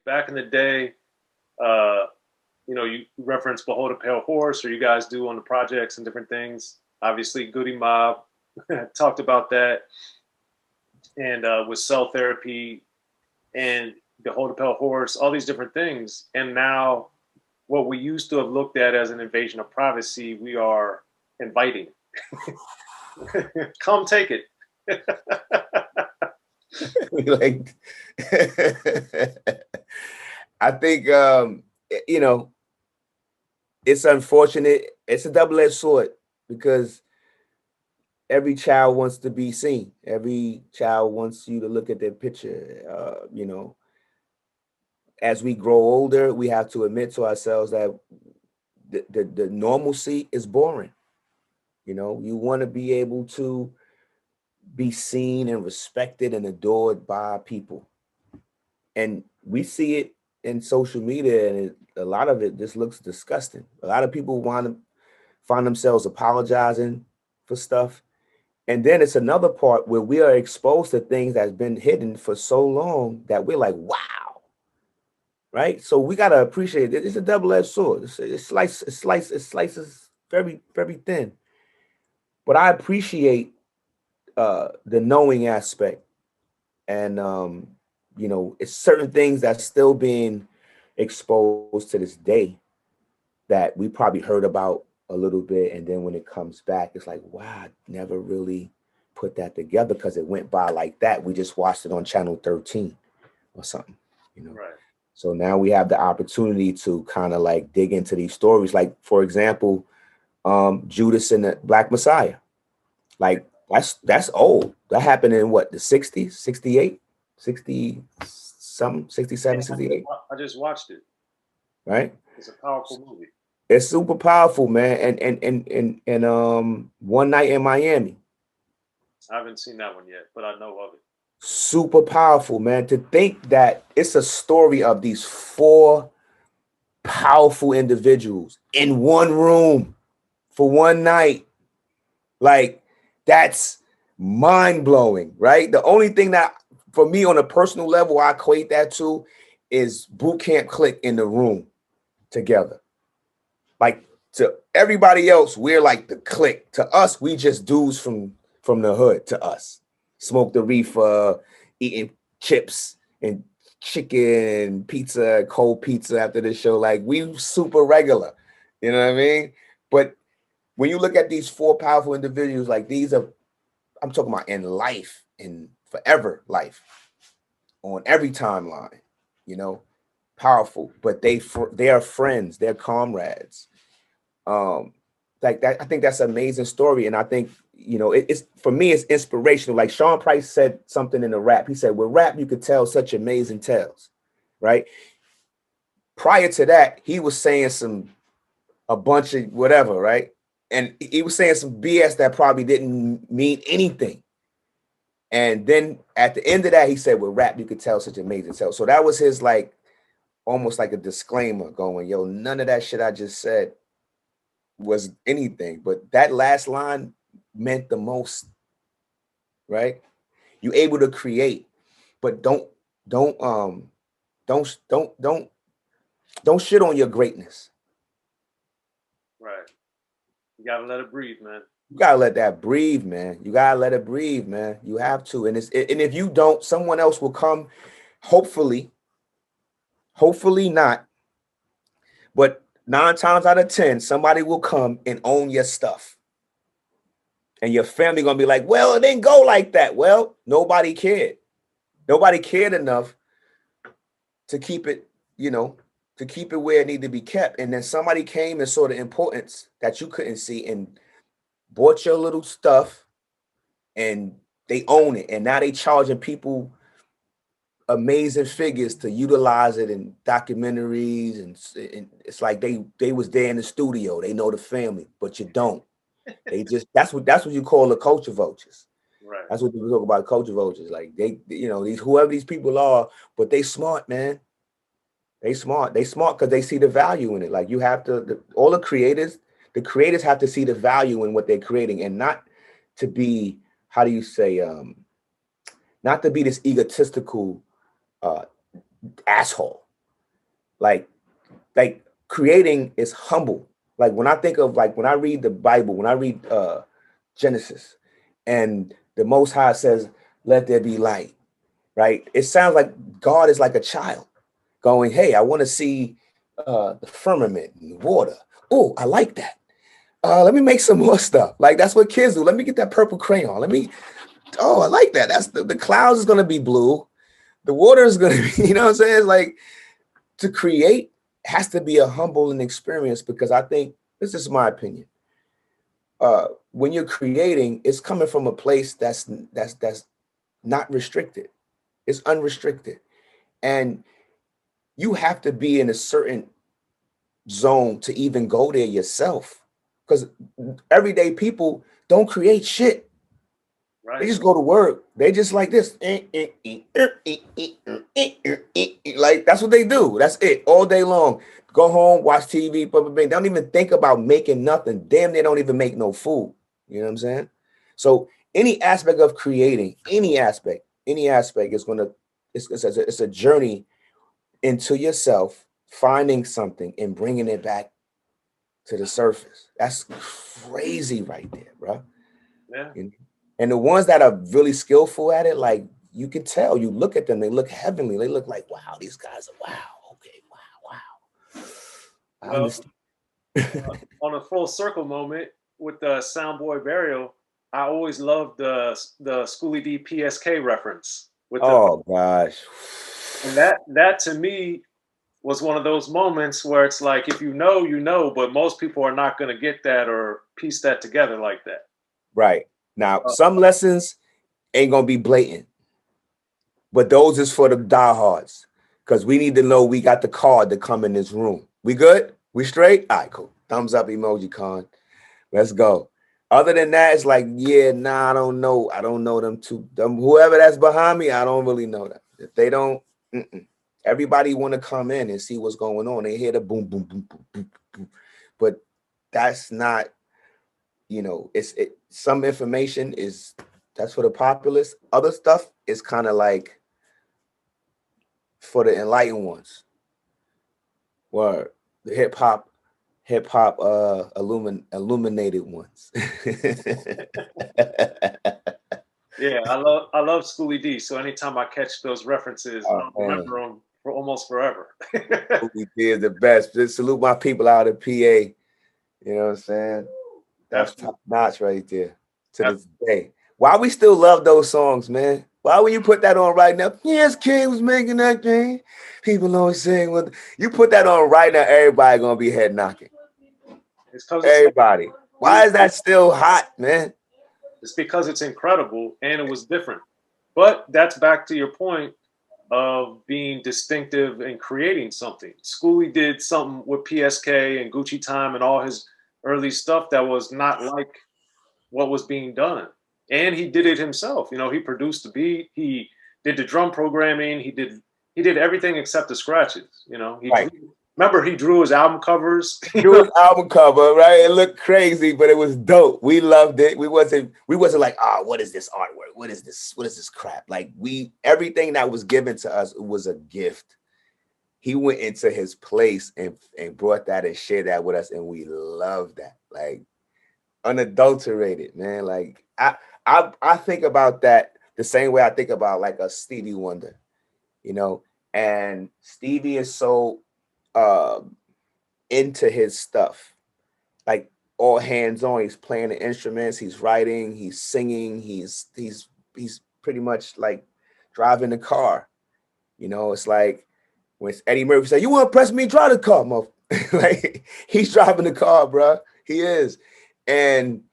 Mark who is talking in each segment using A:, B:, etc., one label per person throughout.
A: back in the day, you reference Behold a Pale Horse, or you guys do on the projects and different things. Obviously, Goody Mob talked about that, and with cell therapy and Behold a Pale Horse, all these different things. And now, what we used to have looked at as an invasion of privacy, we are inviting. Come take it.
B: Like, I think it's unfortunate. It's a double-edged sword because every child wants to be seen. Every child wants you to look at their picture. As we grow older, we have to admit to ourselves that the normalcy is boring. You want to be able to be seen and respected and adored by people. And we see it in social media, and a lot of it just looks disgusting. A lot of people want to find themselves apologizing for stuff. And then it's another part where we are exposed to things that's been hidden for so long that we're like, wow. Right? So we got to appreciate it. It's a double-edged sword. It slices very, very thin. But I appreciate the knowing aspect. And, it's certain things that's still being exposed to this day that we probably heard about a little bit. And then when it comes back, it's like, wow, I never really put that together because it went by like that. We just watched it on channel 13 or something,
A: Right.
B: So now we have the opportunity to kind of like dig into these stories. Like, for example, Judas and the Black Messiah. Like, that's old. That happened in what, the 60s, 68, 60 something, 67, 68.
A: I just watched it.
B: Right?
A: It's a powerful movie.
B: It's super powerful, man. And One Night in Miami.
A: I haven't seen that one yet, but I know of it.
B: Super powerful, man. To think that it's a story of these four powerful individuals in one room for one night. Like, that's mind-blowing, right? The only thing that, for me, on a personal level, I equate that to is boot camp Clik in the room together. Like, to everybody else, we're like the Clik. To us, we just dudes from the hood. To us, smoke the reefer, eating chips and chicken, pizza, cold pizza after the show. Like, we super regular. You know what I mean? But when you look at these four powerful individuals, like, these are, I'm talking about in life, in forever life, on every timeline, powerful, but they are friends, they're comrades. Like that, I think that's an amazing story. And I think, it's, for me, it's inspirational. Like Sean Price said something in the rap. He said, with rap, you could tell such amazing tales, right? Prior to that, he was saying a bunch of whatever, right? And he was saying some BS that probably didn't mean anything. And then at the end of that, he said, with rap, you could tell such amazing tales. So that was his, like, almost like a disclaimer going, yo, none of that shit I just said was anything. But that last line meant the most, right? You able to create, but don't shit on your greatness.
A: Right. You gotta let it breathe, man.
B: You gotta let that breathe, man. You gotta let it breathe, man. You have to. And if you don't, someone else will come. Hopefully not. But 9 times out of 10, somebody will come and own your stuff. And your family gonna be like, well, it didn't go like that. Well, nobody cared. Nobody cared enough to keep it, to keep it where it needed to be kept. And then somebody came and saw the importance that you couldn't see and bought your little stuff, and they own it. And now they charging people amazing figures to utilize it in documentaries. And it's like they was there in the studio. They know the family, but you don't. They just, that's what you call the culture vultures.
A: Right.
B: That's what people talk about, culture vultures. Like, they, these, whoever these people are, but they smart, man. They smart because they see the value in it. Like, you have to, all the creators have to see the value in what they're creating, and not to be, how do you say, not to be this egotistical asshole. Like creating is humble. Like when I think of like when I read the Bible, when I read Genesis, and the Most High says, "Let there be light." Right? It sounds like God is like a child going, "Hey, I want to see the firmament and water. Oh, I like that. Let me make some more stuff." Like that's what kids do. Let me get that purple crayon. Let me. Oh, I like that. That's the clouds is gonna be blue. The water is gonna be. You know what I'm saying? It's like to create has to be a humbling experience because I think this is my opinion. When you're creating, it's coming from a place that's not restricted. It's unrestricted, and you have to be in a certain zone to even go there yourself. Because everyday people don't create shit. They
A: Right.
B: just go to work. They just like this. Like that's what they do. That's it all day long. Go home, watch TV, blah, blah, blah. They don't even think about making nothing. Damn, they don't even make no food. You know what I'm saying? So any aspect of creating, any aspect is gonna it's a journey into yourself, finding something and bringing it back to the surface. That's crazy right there, bro.
A: Yeah.
B: And the ones that are really skillful at it, like you can tell, you look at them, they look heavenly. They look like, wow, these guys are wow. Okay, wow. I
A: Well,
B: understand.
A: on a full circle moment with the Soundboy Burial, I always loved the Schoolie D P.S.K reference with the,
B: Oh gosh.
A: and that to me was one of those moments where it's like if you know, you know, but most people are not going to get that or piece that together like that.
B: Right. Now,
A: Uh,
B: some lessons ain't gonna be blatant, but those is for the diehards. Because we need to know we got the card to come in this room. We good? We straight? All right, cool. Thumbs up emoji con. Let's go. Other than that, it's like, yeah, nah, I don't know. I don't know them too. Whoever that's behind me, I don't really know them. If they don't, everybody want to come in and see what's going on. They hear the boom, boom, boom, boom, boom, boom. But that's not, some information is that's for the populace. Other stuff is kind of like for the enlightened ones. Where the hip hop illuminated ones.
A: yeah, I love Schoolie D. So anytime I catch those references,
B: Oh
A: I'll
B: man,
A: remember them for almost forever.
B: Movie is the best. Just salute my people out of PA. You know what I'm saying? That's
A: Absolutely.
B: top notch right there to
A: Absolutely.
B: this day. Why we still love those songs, man? Why would you put that on right now? P.S.K was making that thing. People always saying, "Well, you put that on right now, everybody gonna be head knocking."
A: It's because
B: Everybody.
A: we
B: Why is that still hot, man?
A: it's because it's incredible and it was different. But that's back to your point of being distinctive and creating something. Schoolie did something with PSK and Gucci Time and all his early stuff that was not like what was being done. And he did it himself. You know, he produced the beat, he did the drum programming, he did everything except the scratches. You know, he
B: Right.
A: drew, remember he drew his album covers.
B: Drew his album cover, right? It looked crazy, but it was dope. We loved it. We wasn't like, what is this artwork? What is this? What is this crap? Like everything that was given to us was a gift. He went into his place and brought that and shared that with us, and we love that. Like unadulterated, man. Like I think about that the same way I think about like a Stevie Wonder, you know. And Stevie is so um into his stuff, like all hands on. He's playing the instruments, he's writing, he's singing, he's pretty much like driving the car. It's like when Eddie Murphy said, "You want to press me? Drive the car, mother." Like he's driving the car, bro. He is, and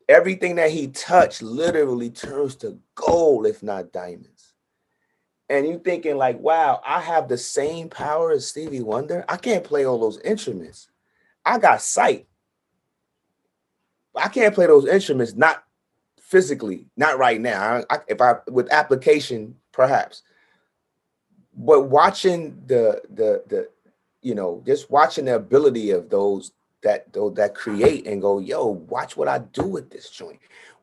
B: everything that he touched literally turns to gold, if not diamonds. And you thinking like, wow, I have the same power as Stevie Wonder. I can't play all those instruments. I got sight. I can't play those instruments, not physically, not right now. If I with application, perhaps. But watching just watching the ability of those that create and go, yo, watch what I do with this joint.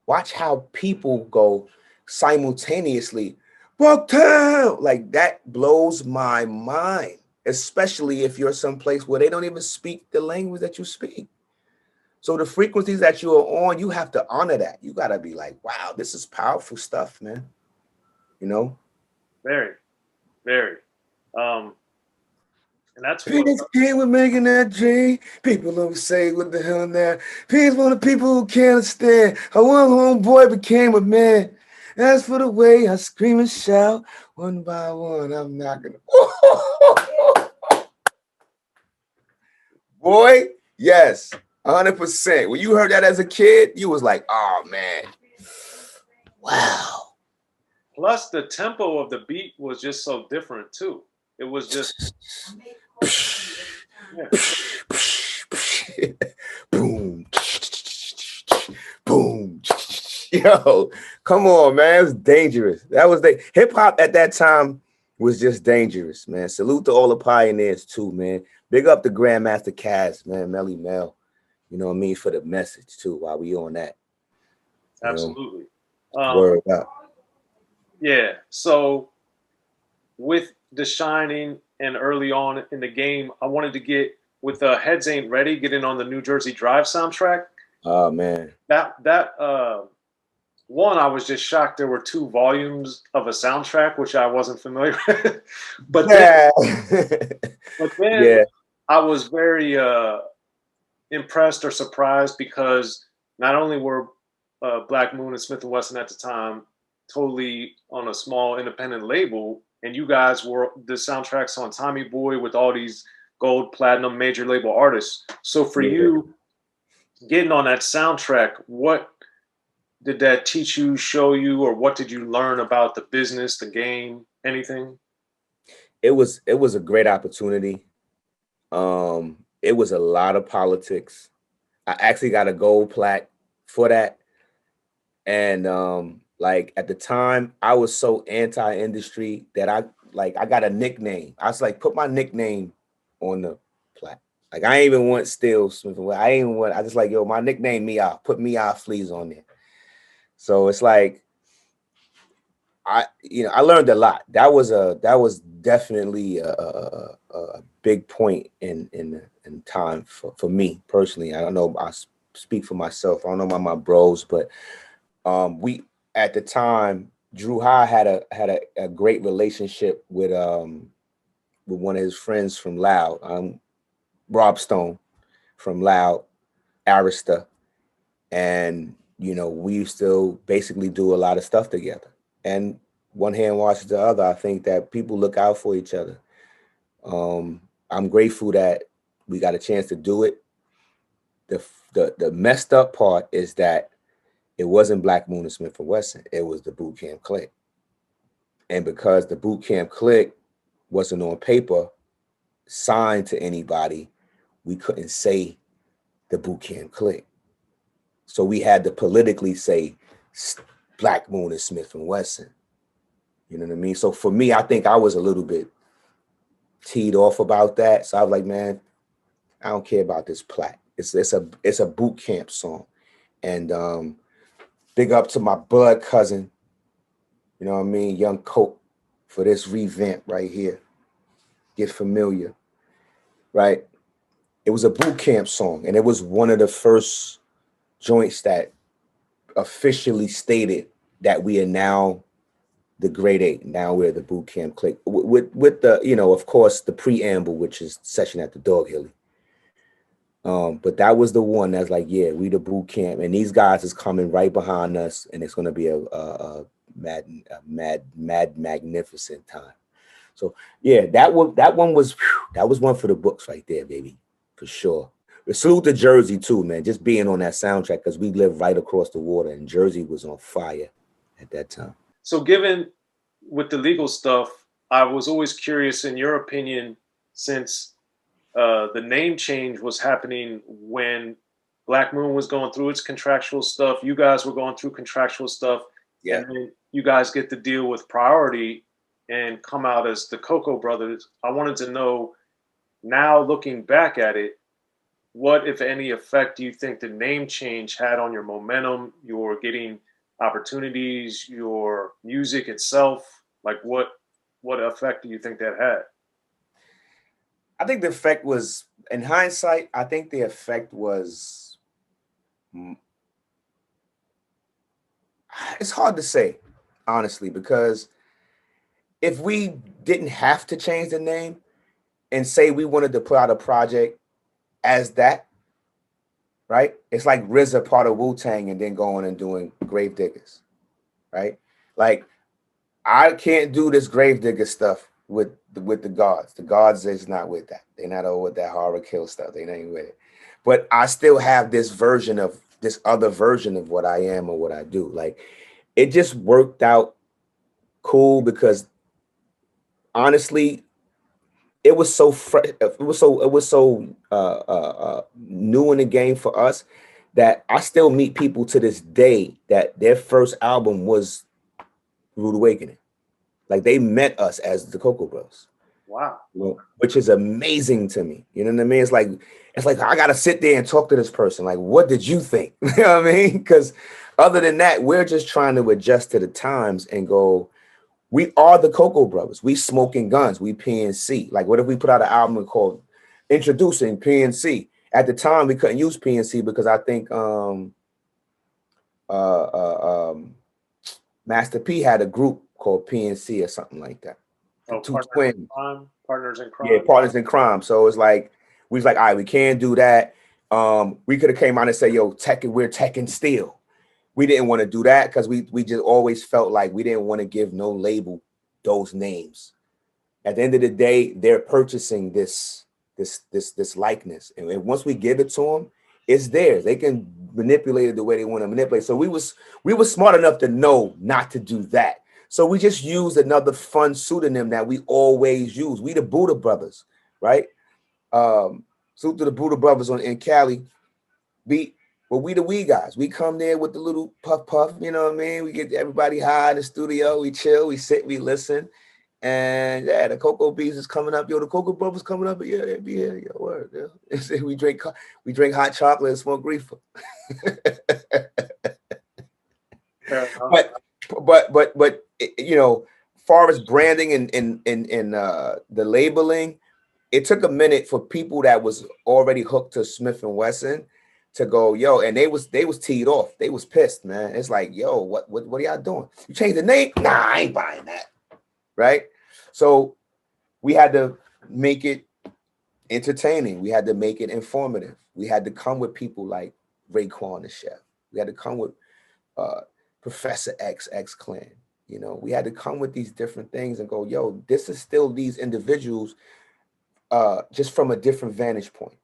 B: Watch how people go simultaneously, Bucktown, like that blows my mind. especially if you're someplace where they don't even speak the language that you speak. So the frequencies that you are on, you have to honor that. You got to be like, wow, this is powerful stuff, man. You know?
A: Very, very. Um, and that's what.
B: P.S.K. we're making that dream. People always say, what the hell now? Peace for the people who can't understand how one homeboy became a man. As for the way I scream and shout, one by one, I'm not gonna. Boy, yes, 100%. When you heard that as a kid, you was like, oh man, wow.
A: Plus, the tempo of the beat was just so different too. It was just, yeah,
B: Boom, boom. Yo, come on, man. It's dangerous. That was the hip hop at that time was just dangerous, man. Salute to all the pioneers too, man. Big up the Grandmaster Cass, man, Melly Mel. You know what I mean? For the message too, while we on that. You know,
A: absolutely.
B: word up.
A: Yeah. So with The Shining and early on in the game, I wanted to get with Heads Ain't Ready, getting on the New Jersey Drive soundtrack.
B: Oh man.
A: That one, I was just shocked there were two volumes of a soundtrack, which I wasn't familiar with. but then,
B: Yeah.
A: but then
B: Yeah.
A: I was very impressed or surprised because not only were Black Moon and Smith and Wesson at the time totally on a small independent label, and you guys were the soundtracks on Tommy Boy with all these gold, platinum, major label artists. So for
B: Yeah.
A: you getting on that soundtrack, what did that teach you, show you, or what did you learn about the business, the game, anything?
B: It was a great opportunity. It was a lot of politics. I actually got a gold plaque for that. And like at the time, I was so anti-industry that I got a nickname. I was like, put my nickname on the plaque. Like I ain't even want Steele Smith. I ain't even want. I just like yo, my nickname me out. Put me out fleas on there. So it's like I learned a lot. That was definitely a big point in time for me personally. I don't know. Speak for myself. I don't know about my bros, but we at the time Drew High had a great relationship with one of his friends from Loud, Rob Stone from Loud, Arista, and we still basically do a lot of stuff together. And one hand washes the other. I think that people look out for each other. I'm grateful that we got a chance to do it. The messed up part is that it wasn't Black Moon and Smith and Wesson. It was the Boot Camp Clik. And because the Boot Camp Clik wasn't on paper signed to anybody, we couldn't say the Boot Camp Clik. So we had to politically say Black Moon and Smith and Wesson. You know what I mean? So for me, I think I was a little bit teed off about that. So I was like, man, I don't care about this plaque. It's a boot camp song. And big up to my blood cousin, you know what I mean, Young Coke, for this revamp right here. Get familiar, right? It was a boot camp song, and it was one of the first joints that officially stated that we are now the grade 8. Now we're the boot camp Clik with the of course the preamble, which is session at the Dog Hilly. But that was the one that's like, yeah, we the boot camp, and these guys is coming right behind us, and it's gonna be a mad, magnificent time. So yeah, that one was that was one for the books right there, baby, for sure. Salute to Jersey too, man. Just being on that soundtrack because we live right across the water, and Jersey was on fire at that time.
A: So, given with the legal stuff, I was always curious in your opinion, since the name change was happening when Black Moon was going through its contractual stuff, you guys were going through contractual stuff,
B: Yeah.
A: and then you guys get to deal with Priority and come out as the Cocoa Brothers. I wanted to know, now looking back at it, what, if any, effect do you think the name change had on your momentum, your getting opportunities, your music itself? Like what effect do you think that had?
B: I think the effect was, in hindsight, I think the effect was, it's hard to say, honestly, because if we didn't have to change the name and say we wanted to put out a project as that, right? It's like RZA part of Wu-Tang and then going and doing Gravediggers, right? Like, I can't do this Gravedigger stuff with the gods. The gods is not with that. They're not all with that horror kill stuff. They ain't with it. But I still have this version of this other version of what I am or what I do. Like, it just worked out cool because honestly, it was so new in the game for us that I still meet people to this day that their first album was Rude Awakening. Like, they met us as the Cocoa Bros.
A: Wow.
B: You know, which is amazing to me. You know what I mean? It's like I gotta sit there and talk to this person. Like, what did you think? You know what I mean? Because other than that, we're just trying to adjust to the times and go, we are the Cocoa Brothers. We smoking guns. We PNC. Like, what if we put out an album called Introducing PNC? At the time, we couldn't use PNC because I think uh, uh, um, Master P had a group called PNC or something like that. The
A: Oh,
B: two
A: partners in
B: twins.
A: crime. Partners in
B: Yeah,
A: crime.
B: partners in crime. So it's like we was like, all right, we can't do that. We could have came out and said, yo, we're teching Steele. We didn't want to do that because we just always felt like we didn't want to give no label those names. At the end of the day, they're purchasing this likeness, and once we give it to them, it's theirs. They can manipulate it the way they want to manipulate. So we was smart enough to know not to do that. So we just used another fun pseudonym that we always use. We the Buddha Brothers, right? Salute to the Buddha Brothers in Cali. We the we guys. We come there with the little puff, you know what I mean? We get everybody high in the studio, we chill, we sit, we listen. And yeah, the Cocoa Bees is coming up. Yo, the Cocoa Brothers coming up. Yeah, they be here. Yo, word. Yeah. we drink hot chocolate and smoke reefer.
A: Fair enough.
B: but you know, far as branding and the labeling, it took a minute for people that was already hooked to Smith and Wesson to go, yo, and they was teed off. They was pissed, man. It's like, yo, what are y'all doing? You changed the name? Nah, I ain't buying that. Right? So we had to make it entertaining. We had to make it informative. We had to come with people like Raekwon the Chef. We had to come with uh, Professor X Clan. You know, we had to come with these different things and go, yo, this is still these individuals just from a different vantage point.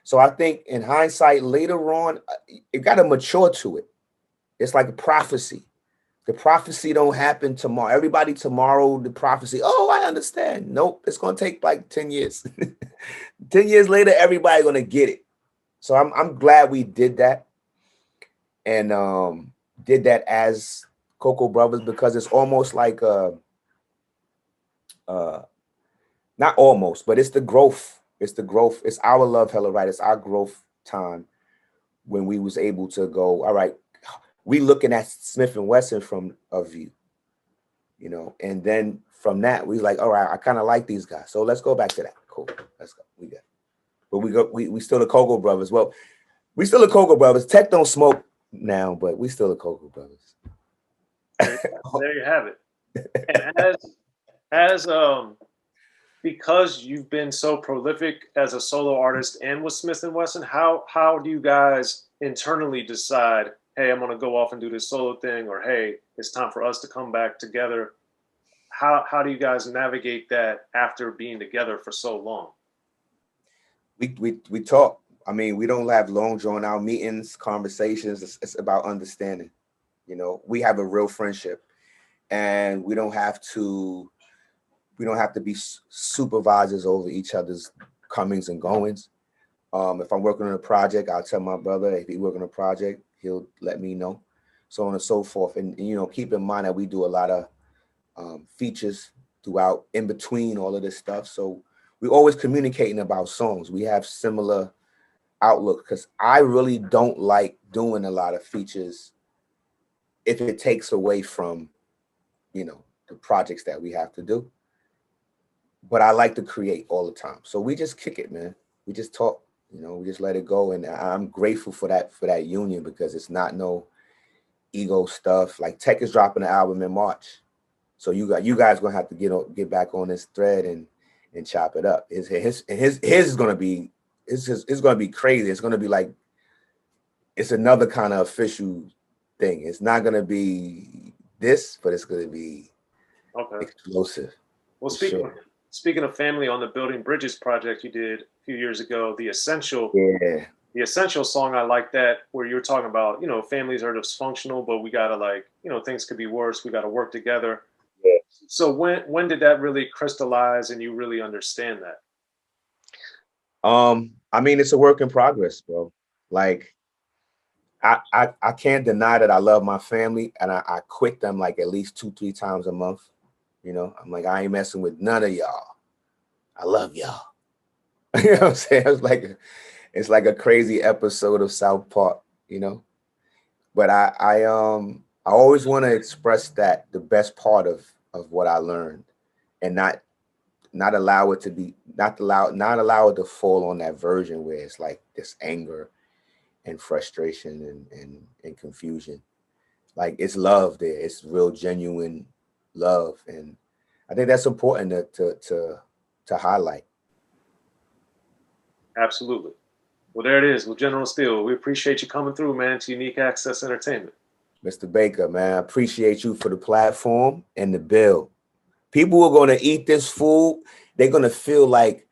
B: So I think in hindsight, later on, it got to mature to it. It's like a prophecy. The prophecy don't happen tomorrow. Everybody tomorrow, the prophecy, oh, I understand. Nope, it's going to take like 10 years. 10 years later, everybody going to get it. So I'm glad we did that and did that as Cocoa Brothers because it's almost like not almost, but it's the growth. It's the growth. It's our love, hella right. It's our growth time when we was able to go, all right, we looking at Smith and Wesson from a view, you know, and then from that we like, all right, I kind of like these guys, so let's go back to that. Cool, let's go. We got, but we still the Cocoa Brothers. Well, we still the Cocoa Brothers. Tech don't smoke now, but we still the Cocoa Brothers.
A: There you have it. And as because you've been so prolific as a solo artist and with Smith and Wesson, how do you guys internally decide, hey, I'm gonna go off and do this solo thing, or hey, it's time for us to come back together? How do you guys navigate that after being together for so long?
B: We talk. I mean, we don't have long drawn out meetings, conversations. It's about understanding. You know, we have a real friendship, and we don't have to be supervisors over each other's comings and goings. If I'm working on a project, I'll tell my brother. If he's working on a project, he'll let me know, so on and so forth. And you know, keep in mind that we do a lot of features throughout, in between all of this stuff. So we're always communicating about songs. We have similar outlook because I really don't like doing a lot of features if it takes away from, you know, the projects that we have to do. but I like to create all the time. So we just kick it, man. We just talk, you know, we just let it go. And I'm grateful for that union, because it's not no ego stuff. Like Tech is dropping an album in March. So you guys gonna have to get back on this thread and chop it up. His is gonna be it's gonna be crazy. It's gonna be like, it's another kind of official thing. It's not gonna be this, but it's gonna be explosive.
A: Well, speaking of family, on the Building Bridges project you did a few years ago, the Essential song, I like that, where you're talking about, you know, families are dysfunctional, but we gotta, like, you know, things could be worse. We gotta work together.
B: Yeah.
A: So when did that really crystallize and you really understand that?
B: I mean, it's a work in progress, bro. Like, I can't deny that I love my family, and I quit them like at least 2-3 times a month. You know, I'm like, I ain't messing with none of y'all. I love y'all. You know what I'm saying? It's like a crazy episode of South Park, you know. But I always want to express that the best part of what I learned, and not allow it to fall on that version where it's like this anger and frustration and confusion. Like, it's love there. It's real genuine love. And I think that's important to highlight.
A: Absolutely. Well, there it is. Well, General Steele, we appreciate you coming through, man, to Unique Access Entertainment.
B: Mr. Baker, man, I appreciate you for the platform and the bill. People are going to eat this food. They're going to feel like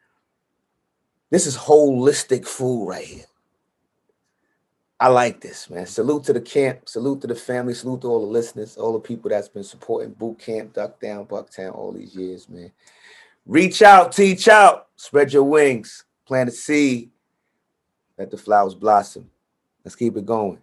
B: this is holistic food right here. I like this, man. Salute to the camp. Salute to the family. Salute to all the listeners, all the people that's been supporting Boot Camp, Duck Down, Bucktown all these years, man. Reach out, teach out, spread your wings, plant a seed, let the flowers blossom. Let's keep it going.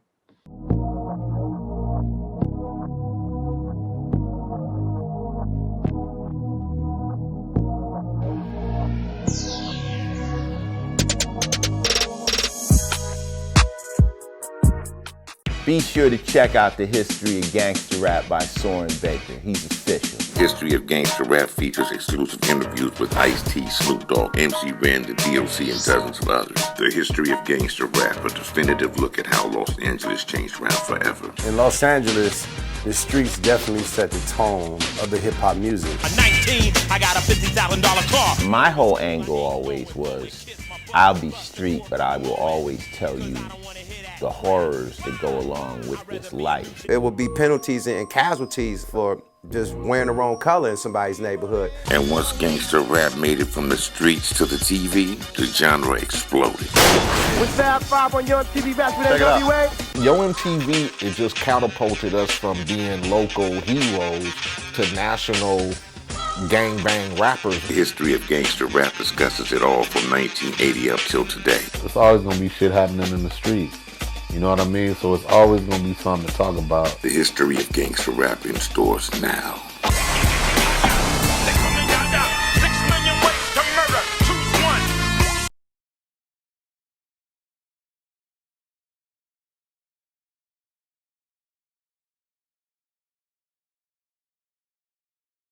C: Be sure to check out the History of Gangster Rap by Soren Baker. He's official.
D: History of Gangster Rap features exclusive interviews with Ice-T, Snoop Dogg, MC Ren, the D.O.C, and dozens of others. The History of Gangster Rap, a definitive look at how Los Angeles changed rap forever.
E: In Los Angeles, the streets definitely set the tone of the hip-hop music.
F: At 19, I got a $50,000 car.
C: My whole angle always was, I'll be street, but I will always tell you the horrors that go along with this life.
E: It will be penalties and casualties for just wearing the wrong color in somebody's neighborhood.
D: And once gangster rap made it from the streets to the TV, the genre exploded.
G: With Fab 5 on Yo MTV back with NWA.
H: Yo MTV, it just catapulted us from being local heroes to national gangbang rappers.
D: The History of Gangster Rap discusses it all from 1980 up till today.
H: It's always gonna be shit happening in the streets. You know what I mean? So it's always gonna be something to talk about.
D: The History of Gangster Rap in stores now.